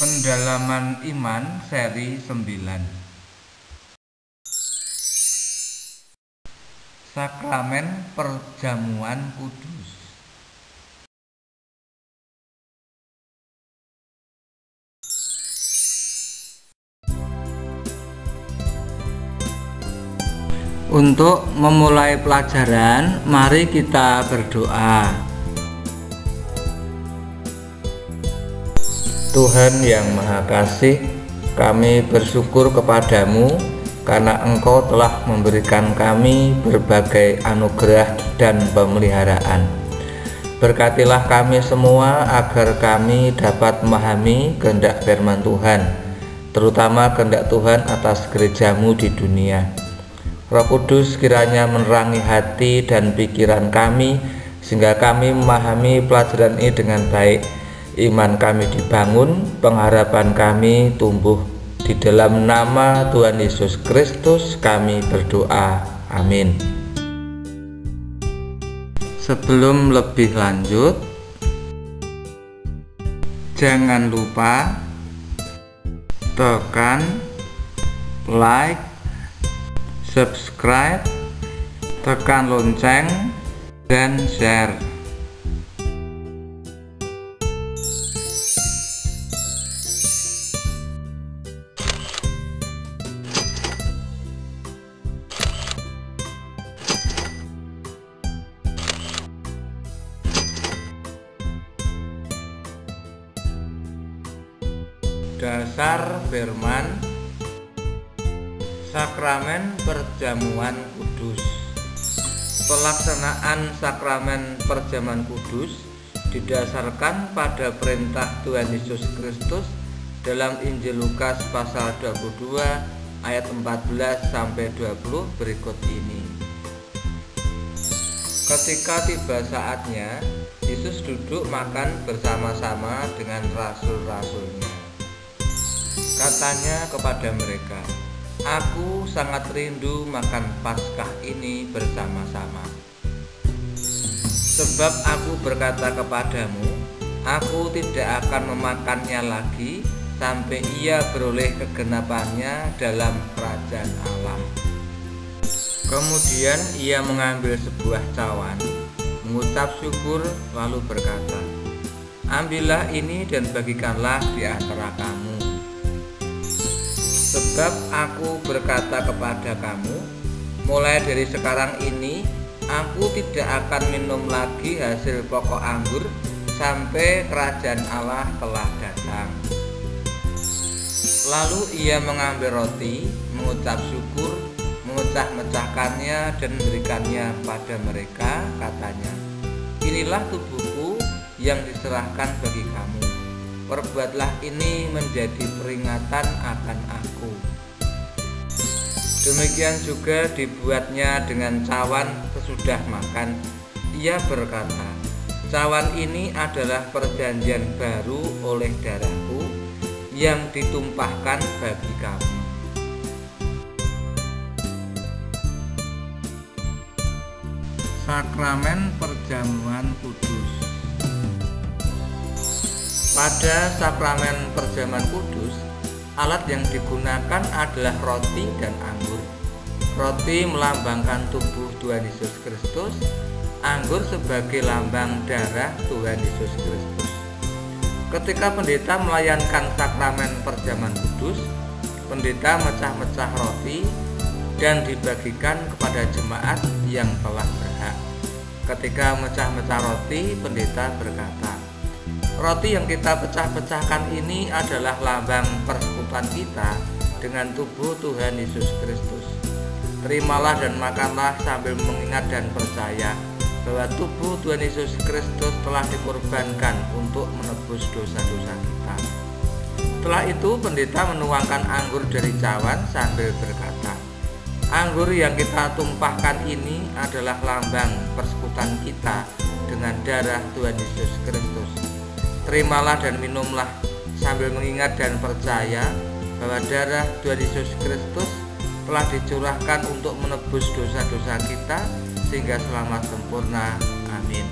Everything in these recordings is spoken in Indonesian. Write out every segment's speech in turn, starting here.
Pendalaman Iman seri 9. Sakramen Perjamuan Kudus. Untuk memulai pelajaran, mari kita berdoa. Tuhan yang Maha Kasih, kami bersyukur kepadamu karena Engkau telah memberikan kami berbagai anugerah dan pemeliharaan. Berkatilah kami semua agar kami dapat memahami kehendak firman Tuhan, terutama kehendak Tuhan atas gerejamu di dunia. Roh Kudus kiranya menerangi hati dan pikiran kami sehingga kami memahami pelajaran ini dengan baik. Iman kami dibangun, pengharapan kami tumbuh. Di dalam nama Tuhan Yesus Kristus kami berdoa. Amin. Sebelum lebih lanjut, jangan lupa tekan like, subscribe, tekan lonceng, dan share. Dasar firman Sakramen Perjamuan Kudus. Pelaksanaan Sakramen Perjamuan Kudus didasarkan pada perintah Tuhan Yesus Kristus dalam Injil Lukas pasal 22 ayat 14 sampai 20 berikut ini. Ketika tiba saatnya, Yesus duduk makan bersama-sama dengan rasul-rasulnya. Katanya kepada mereka, "Aku sangat rindu makan Paskah ini bersama-sama. Sebab aku berkata kepadamu, aku tidak akan memakannya lagi sampai ia beroleh kegenapannya dalam kerajaan Allah." Kemudian ia mengambil sebuah cawan, mengucap syukur, lalu berkata, "Ambillah ini dan bagikanlah di antara kamu. Sebab aku berkata kepada kamu, mulai dari sekarang ini aku tidak akan minum lagi hasil pokok anggur sampai kerajaan Allah telah datang." Lalu ia mengambil roti, mengucap syukur, memecah-mecahkannya dan memberikannya pada mereka, katanya, "Inilah tubuhku yang diserahkan bagi kamu. Perbuatlah ini menjadi peringatan akan aku." Demikian juga dibuatnya dengan cawan sesudah makan. Ia berkata, "Cawan ini adalah perjanjian baru oleh darahku yang ditumpahkan bagi kamu." Sakramen Perjamuan Kudus. Pada sakramen perjamuan kudus, alat yang digunakan adalah roti dan anggur. Roti melambangkan tubuh Tuhan Yesus Kristus, anggur sebagai lambang darah Tuhan Yesus Kristus. Ketika pendeta melayankan sakramen perjamuan kudus, pendeta mecah-mecah roti dan dibagikan kepada jemaat yang telah berhak. Ketika mecah-mecah roti, pendeta berkata, "Roti yang kita pecah-pecahkan ini adalah lambang persekutuan kita dengan tubuh Tuhan Yesus Kristus. Terimalah dan makanlah sambil mengingat dan percaya bahwa tubuh Tuhan Yesus Kristus telah dikorbankan untuk menebus dosa-dosa kita." Setelah itu pendeta menuangkan anggur dari cawan sambil berkata, "Anggur yang kita tumpahkan ini adalah lambang persekutuan kita dengan darah Tuhan Yesus Kristus. Terimalah dan minumlah sambil mengingat dan percaya bahwa darah Tuhan Yesus Kristus telah dicurahkan untuk menebus dosa-dosa kita sehingga selamat sempurna. Amin.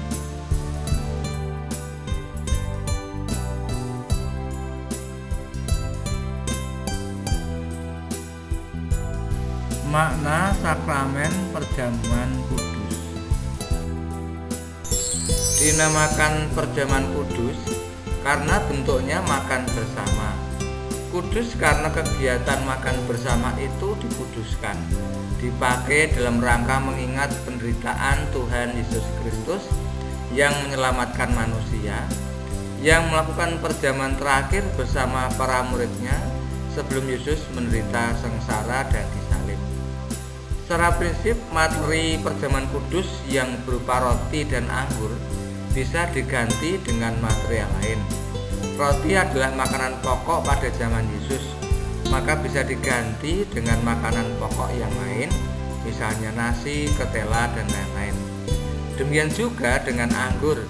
Makna sakramen perjamuan kudus. Dinamakan perjamuan kudus karena bentuknya makan bersama. Kudus karena kegiatan makan bersama itu dikuduskan, dipakai dalam rangka mengingat penderitaan Tuhan Yesus Kristus yang menyelamatkan manusia, yang melakukan perjamuan terakhir bersama para muridnya sebelum Yesus menderita sengsara dan disalib. Secara prinsip, materi perjamuan kudus yang berupa roti dan anggur bisa diganti dengan materi yang lain. Roti adalah makanan pokok pada zaman Yesus, maka bisa diganti dengan makanan pokok yang lain, misalnya nasi, ketela, dan lain-lain. Demikian juga dengan anggur.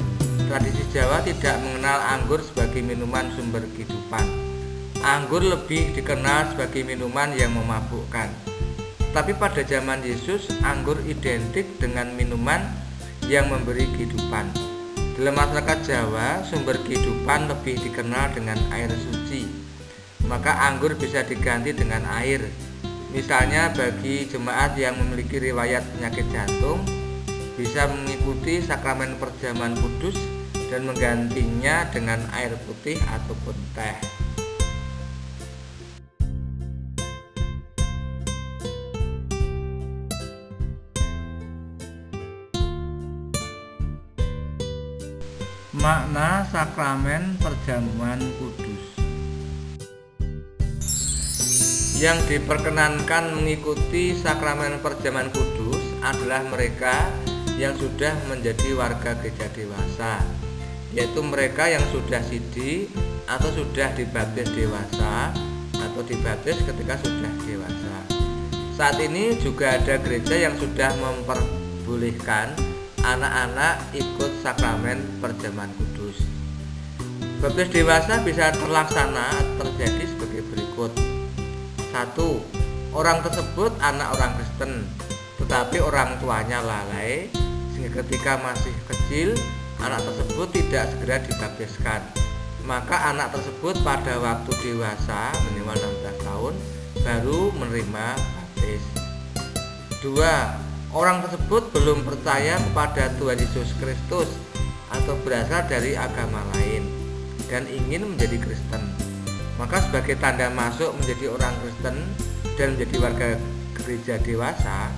Tradisi Jawa tidak mengenal anggur sebagai minuman sumber kehidupan. Anggur lebih dikenal sebagai minuman yang memabukkan. Tapi pada zaman Yesus, anggur identik dengan minuman yang memberi kehidupan. Dalam masyarakat Jawa, sumber kehidupan lebih dikenal dengan air suci. Maka anggur bisa diganti dengan air. Misalnya bagi jemaat yang memiliki riwayat penyakit jantung, bisa mengikuti sakramen perjamuan kudus dan menggantinya dengan air putih ataupun teh. Makna sakramen perjamuan kudus. Yang diperkenankan mengikuti sakramen perjamuan kudus adalah mereka yang sudah menjadi warga gereja dewasa, yaitu mereka yang sudah sidi atau sudah dibaptis dewasa atau dibaptis ketika sudah dewasa. Saat ini juga ada gereja yang sudah memperbolehkan anak-anak ikut sakramen perjamuan kudus. Baptis dewasa bisa terlaksana terjadi sebagai berikut. 1. Orang tersebut anak orang Kristen, tetapi orang tuanya lalai, sehingga ketika masih kecil anak tersebut tidak segera dibaptiskan. Maka anak tersebut pada waktu dewasa minimal 16 tahun baru menerima baptis. 2. Orang tersebut belum percaya kepada Tuhan Yesus Kristus atau berasal dari agama lain dan ingin menjadi Kristen. Maka sebagai tanda masuk menjadi orang Kristen dan menjadi warga gereja dewasa,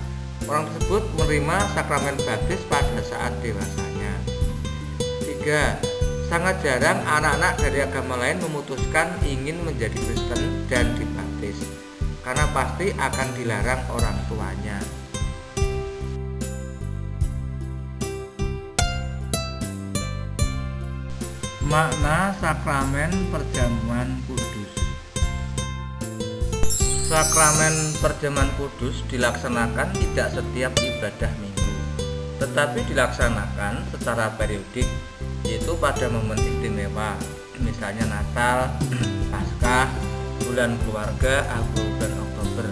orang tersebut menerima sakramen baptis pada saat dewasanya. 3. Sangat jarang anak-anak dari agama lain memutuskan ingin menjadi Kristen dan dibaptis, karena pasti akan dilarang orang tuanya. Makna sakramen perjamuan kudus. Sakramen perjamuan kudus dilaksanakan tidak setiap ibadah minggu, tetapi dilaksanakan secara periodik, yaitu pada momen istimewa, misalnya Natal, Paskah, bulan keluarga, bulan Oktober,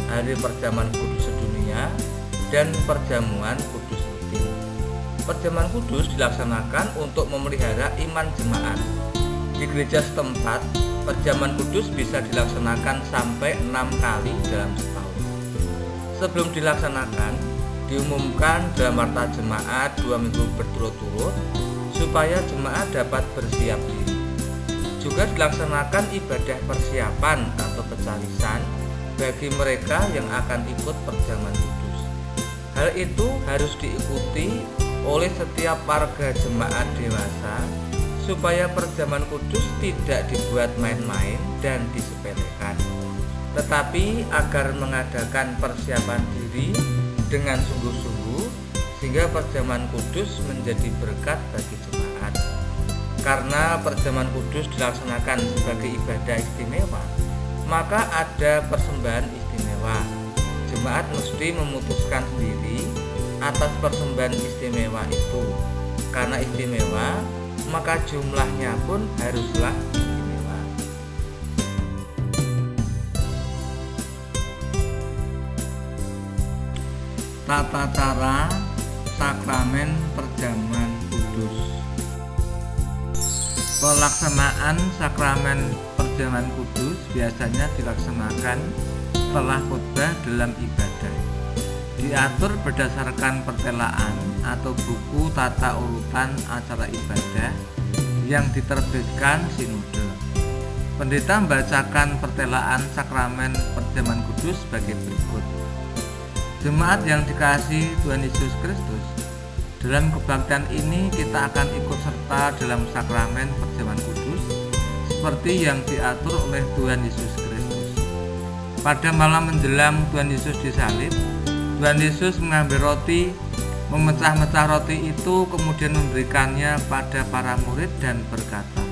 hari perjamuan kudus sedunia, dan perjamuan kudus rutin. Perjamuan kudus dilaksanakan untuk memelihara iman jemaat. Di gereja setempat, perjamuan kudus bisa dilaksanakan sampai 6 kali dalam setahun. Sebelum dilaksanakan, diumumkan dalam warta jemaat 2 minggu berturut-turut supaya jemaat dapat bersiap diri. Juga dilaksanakan ibadah persiapan atau pecalisan bagi mereka yang akan ikut perjamuan kudus. Hal itu harus diikuti oleh setiap warga jemaat dewasa supaya perjamuan kudus tidak dibuat main-main dan disepelekan, tetapi agar mengadakan persiapan diri dengan sungguh-sungguh sehingga perjamuan kudus menjadi berkat bagi jemaat. Karena perjamuan kudus dilaksanakan sebagai ibadah istimewa, maka ada persembahan istimewa. Jemaat mesti memutuskan sendiri atas persembahan istimewa itu. Karena istimewa, maka jumlahnya pun haruslah istimewa. Tata cara sakramen perjamuan kudus. Pelaksanaan sakramen perjamuan kudus biasanya dilaksanakan setelah khotbah dalam ibadah. Diatur berdasarkan pertelaan atau buku tata urutan acara ibadah yang diterbitkan sinode. Pendeta membacakan pertelaan sakramen perjamuan kudus sebagai berikut. Jemaat yang dikasihi Tuhan Yesus Kristus, dalam kebaktian ini kita akan ikut serta dalam sakramen perjamuan kudus seperti yang diatur oleh Tuhan Yesus Kristus. Pada malam menjelang Tuhan Yesus disalib, Tuhan Yesus mengambil roti, memecah-mecah roti itu, kemudian memberikannya pada para murid dan berkata,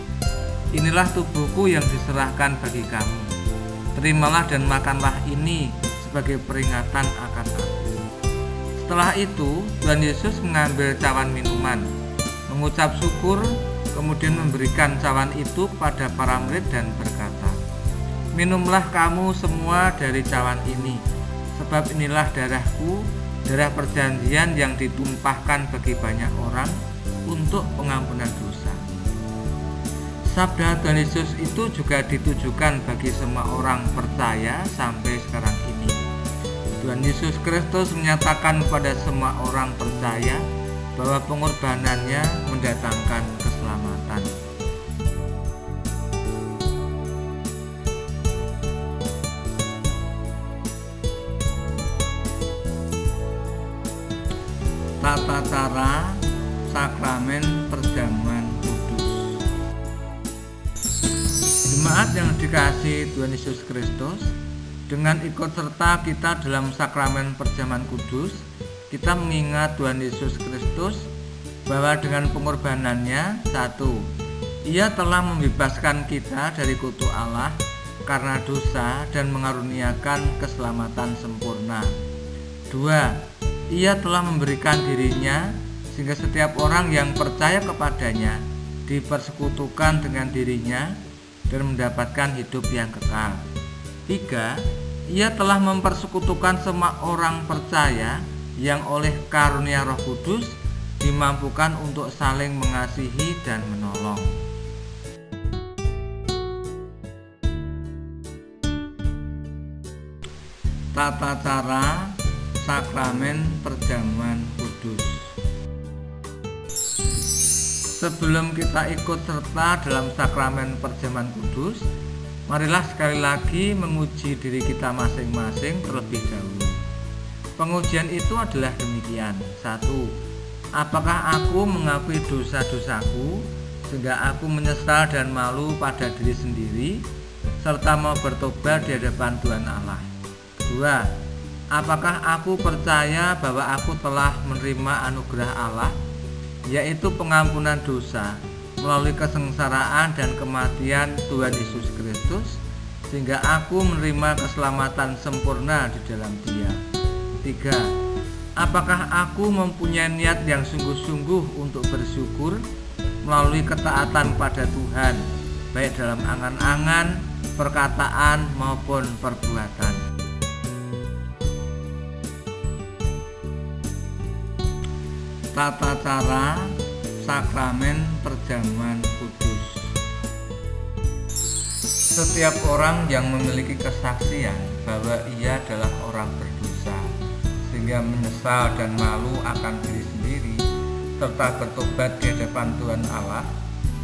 "Inilah tubuhku yang diserahkan bagi kamu. Terimalah dan makanlah ini sebagai peringatan akan aku." Setelah itu, Tuhan Yesus mengambil cawan minuman, mengucap syukur, kemudian memberikan cawan itu kepada para murid dan berkata, "Minumlah kamu semua dari cawan ini, sebab inilah darahku, darah perjanjian yang ditumpahkan bagi banyak orang untuk pengampunan dosa." Sabda Tuhan Yesus itu juga ditujukan bagi semua orang percaya sampai sekarang ini. Tuhan Yesus Kristus menyatakan kepada semua orang percaya bahwa pengorbanannya mendatangkan keselamatan. Tata cara sakramen perjamuan kudus. Jemaat yang dikasihi Tuhan Yesus Kristus, dengan ikut serta kita dalam sakramen perjamuan kudus, kita mengingat Tuhan Yesus Kristus bahwa dengan pengorbanannya, 1. Ia telah membebaskan kita dari kutuk Allah karena dosa dan mengaruniakan keselamatan sempurna. 2. Ia telah memberikan dirinya sehingga setiap orang yang percaya kepadanya dipersekutukan dengan dirinya dan mendapatkan hidup yang kekal. 3. Ia telah mempersekutukan semua orang percaya yang oleh karunia Roh Kudus dimampukan untuk saling mengasihi dan menolong. Tata cara sakramen perjamuan kudus. Sebelum kita ikut serta dalam sakramen perjamuan kudus, marilah sekali lagi menguji diri kita masing-masing terlebih dahulu. Pengujian itu adalah demikian. 1. Apakah aku mengakui dosa-dosaku sehingga aku menyesal dan malu pada diri sendiri serta mau bertobat di hadapan Tuhan Allah? 2. Apakah aku percaya bahwa aku telah menerima anugerah Allah, yaitu pengampunan dosa melalui kesengsaraan dan kematian Tuhan Yesus Kristus, sehingga aku menerima keselamatan sempurna di dalam Dia. 3. Apakah aku mempunyai niat yang sungguh-sungguh untuk bersyukur melalui ketaatan pada Tuhan, baik dalam angan-angan, perkataan maupun perbuatan. Tata cara sakramen perjamuan kudus. Setiap orang yang memiliki kesaksian bahwa ia adalah orang berdosa sehingga menyesal dan malu akan diri sendiri serta bertobat di hadapan Tuhan Allah,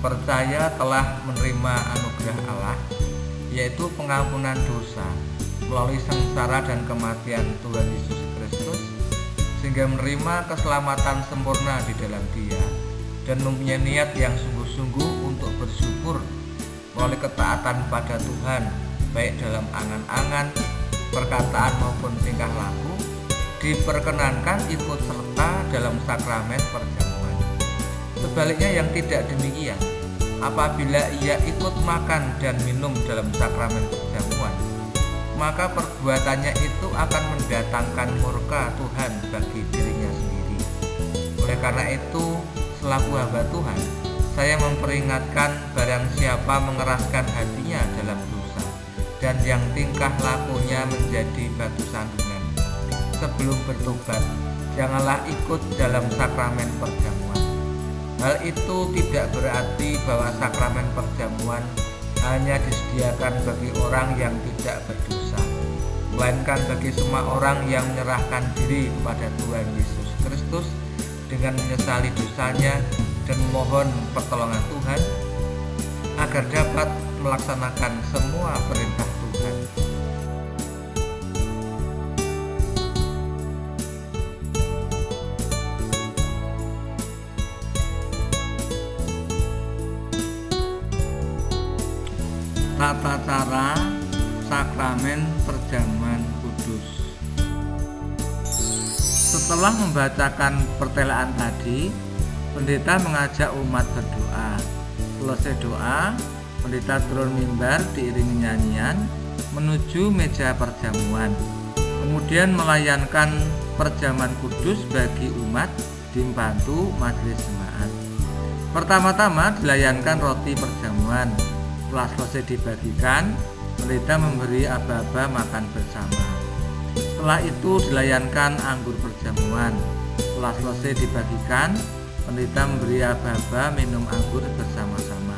percaya telah menerima anugerah Allah, yaitu pengampunan dosa melalui sengsara dan kematian Tuhan Yesus Kristus, sehingga menerima keselamatan sempurna di dalam Dia dan mempunyai niat yang sungguh-sungguh untuk bersyukur melalui ketaatan pada Tuhan, baik dalam angan-angan, perkataan maupun tingkah laku, diperkenankan ikut serta dalam sakramen perjamuan. Sebaliknya yang tidak demikian, apabila ia ikut makan dan minum dalam sakramen perjamuan, maka perbuatannya itu akan mendatangkan murka Tuhan bagi dirinya sendiri. Oleh karena itu, selaku hamba Tuhan, saya memperingatkan barang siapa mengeraskan hatinya dalam dosa dan yang tingkah lakunya menjadi batu sandungan, sebelum bertobat, janganlah ikut dalam sakramen perjamuan. Hal itu tidak berarti bahwa sakramen perjamuan hanya disediakan bagi orang yang tidak berdosa. melainkan bagi semua orang yang menyerahkan diri kepada Tuhan Yesus Kristus dengan menyesali dosanya dan memohon pertolongan Tuhan agar dapat melaksanakan semua perintah Tuhan. Tata cara sakramen perjamuan kudus. Setelah membacakan pertelaan tadi, pendeta mengajak umat berdoa. Selesai doa, pendeta turun mimbar diiringi nyanyian menuju meja perjamuan. Kemudian melayankan perjamuan kudus bagi umat dibantu majelis jemaat. Pertama-tama dilayankan roti perjamuan. Setelah selesai dibagikan, pendeta memberi aba-aba makan bersama. Setelah itu dilayankan anggur perjamuan. Setelah selesai dibagikan, pendeta memberi aba-aba minum anggur bersama-sama.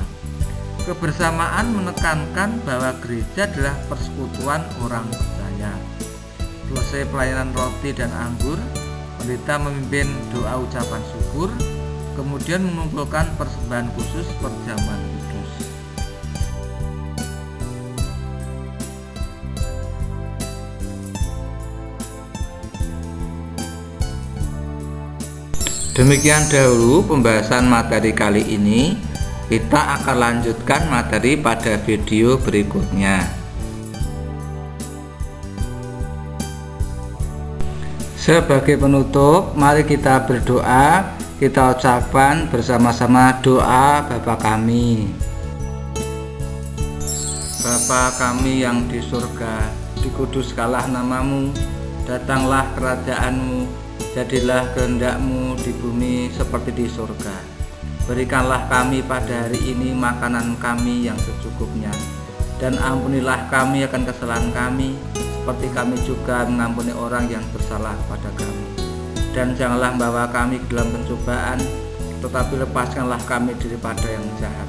Kebersamaan menekankan bahwa gereja adalah persekutuan orang percaya. Selesai pelayanan roti dan anggur, pendeta memimpin doa ucapan syukur, kemudian mengumpulkan persembahan khusus perjamuan kudus. Demikian dahulu pembahasan materi kali ini. Kita akan lanjutkan materi pada video berikutnya. Sebagai penutup, mari kita berdoa. Kita ucapkan bersama-sama doa Bapa kami. Bapa kami yang di surga, dikuduskanlah namamu, datanglah kerajaanmu, jadilah kehendak-Mu di bumi seperti di surga. Berikanlah kami pada hari ini makanan kami yang secukupnya, dan ampunilah kami akan kesalahan kami, seperti kami juga mengampuni orang yang bersalah kepada kami. Dan janganlah membawa kami ke dalam pencobaan, tetapi lepaskanlah kami daripada yang jahat.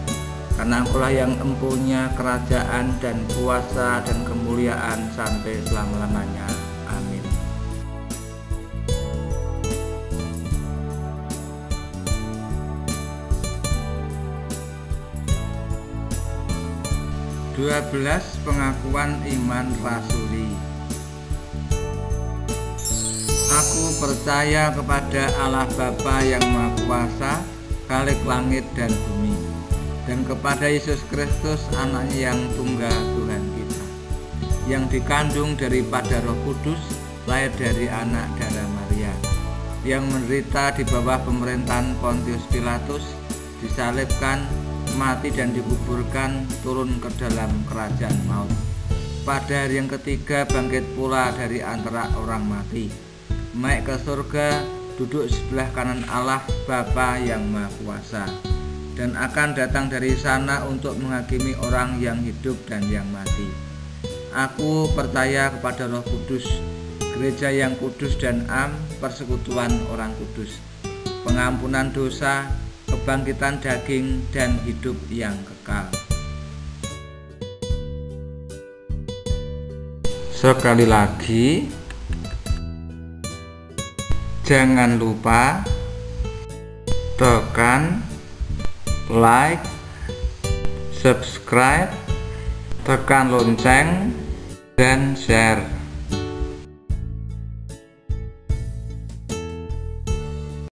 Karena Engkau-lah yang empunya kerajaan dan kuasa dan kemuliaan sampai selama-lamanya. Amin. 12. Pengakuan iman rasuli. Aku percaya kepada Allah Bapa yang Maha Kuasa, Khalik langit dan bumi, dan kepada Yesus Kristus, Anaknya yang tunggal Tuhan kita, yang dikandung daripada Roh Kudus, lahir dari anak darah Maria, yang menderita di bawah pemerintahan Pontius Pilatus, disalibkan, mati dan dikuburkan, turun ke dalam kerajaan maut. Pada hari yang ketiga bangkit pula dari antara orang mati, naik ke surga, duduk sebelah kanan Allah Bapa yang Maha Kuasa, dan akan datang dari sana untuk menghakimi orang yang hidup dan yang mati. Aku percaya kepada Roh Kudus, gereja yang kudus dan am, persekutuan orang kudus, pengampunan dosa, kebangkitan daging, dan hidup yang kekal. Sekali lagi, jangan lupa tekan like, subscribe, tekan lonceng, dan share.